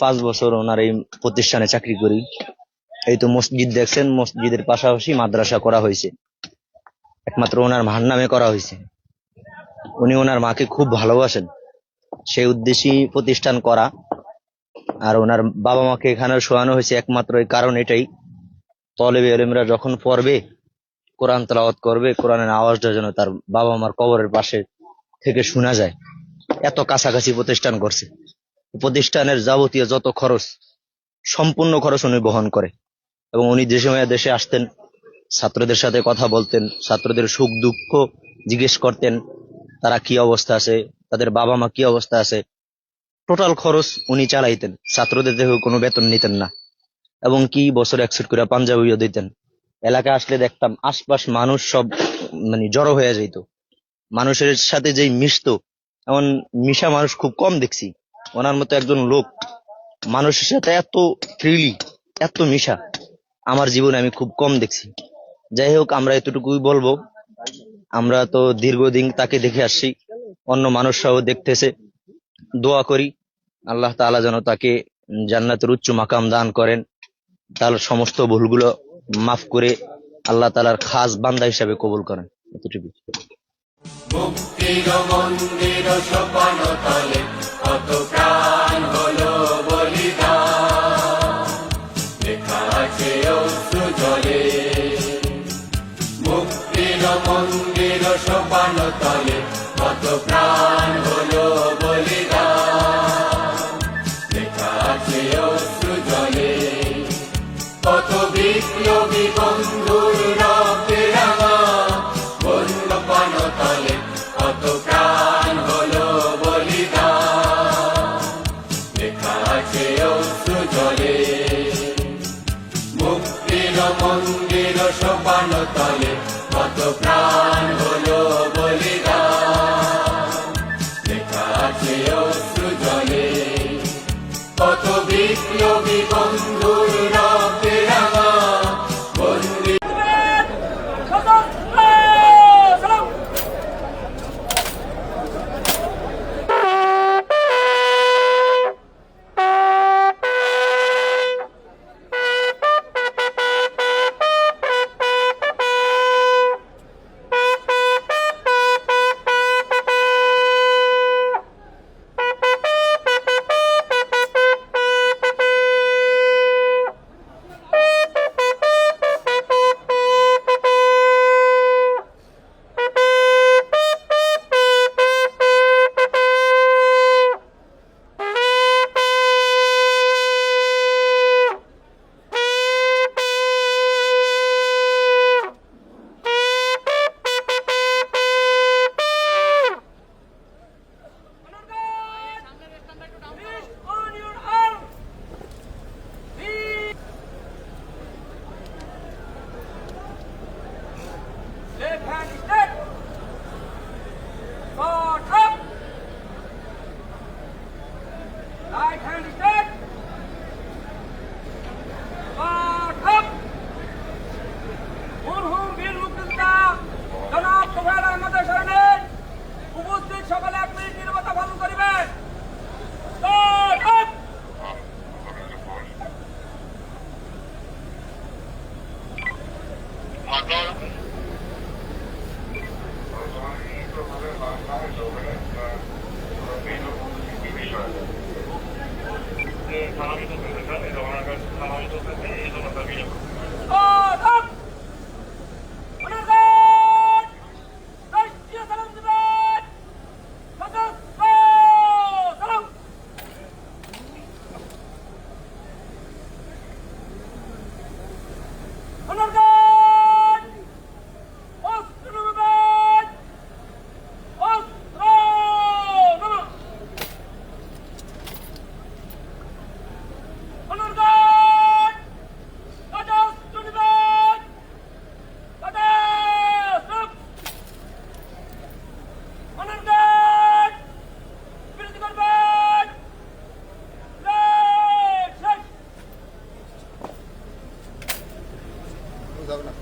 5 বছর ওনার এই প্রতিষ্ঠানে চাকরি করি। এই তো মসজিদ দেখছেন, মসজিদের পাশাপাশি মাদ্রাসা করা হয়েছে, একমাত্র ওনার মার নামে করা হয়েছে। উনি ওনার মাকে খুব ভালোবাসেন, সেই উদ্দেশ্যেই প্রতিষ্ঠান করা। আর ওনার বাবা মাকে এখানে শোয়ানো হয়েছে একমাত্র এই কারণ এটাই, তলেবে আলেমরা যখন পড়বে, কোরআন তেলাওয়াত করবে, কোরআনের আওয়াজটা যেন তার বাবা মার কবরের পাশে থেকে শোনা যায়। এত কাছাকাছি প্রতিষ্ঠান করছে। প্রতিষ্ঠানের যাবতীয় যত খরচ, সম্পূর্ণ খরচ উনি বহন করে। এবং উনি দেশে আসতেন, ছাত্রদের সাথে কথা বলতেন, ছাত্রদের সুখ দুঃখ জিজ্ঞেস করতেন, তারা কি অবস্থা আছে, তাদের বাবা মা কি অবস্থা আছে। টোটাল খরচ উনি চালাইতেন, ছাত্রদের থেকে কোনো বেতন নিতেন না। এবং কি বছর 1 করে পাঞ্জাবিও দিতেন। এলাকায় আসলে দেখতাম আশপাশ মানুষ সব মানে জড়ো হয়ে যেত, মানুষের সাথে যেই মিশতো, এমন মিশা মানুষ খুব কম দেখছি। ওনার মতো একজন লোক মানুষের সাথে এত ফ্রিলি, এত মিশা আমার জীবনে আমি খুব কম দেখছি। যাই হোক, আমরা এতটুকুই বলবো, আমরা তো দীর্ঘদিন তাকে দেখে আসছি, অন্য মানুষরাও দেখতেছে। দোয়া করি আল্লাহ তাআলা যেন তাকে জান্নাতের উচ্চ মাকাম দান করেন, তার সমস্ত ভুলগুলো মাফ করে আল্লাহ তাআলার খাস বান্দা হিসেবে কবুল করেন। এতটুকু। মুক্তির মন্দির সোপান তলে কত প্রাণ হলো বলিদান, লেখা আছে অশ্রু জলে। মুক্তির মন্দির সোপান তলে কত প্রাণ হলো বলিদান, লেখা আছে অশ্রু জলে। কত বিপ্লবী বন্ধুর রক্তে রাঙা বন্যপান তলে কত প্রাণ হলো বলিদান, লেখা আছে অশ্রু জলে। মুক্তির মন্দির সোপান তলে কত প্রাণ হলো বলিদান, লেখা আছে অশ্রু জলে। কত বিপ্লবী বন্ধুর রক্তে রাঙা বন্দি। যাবে না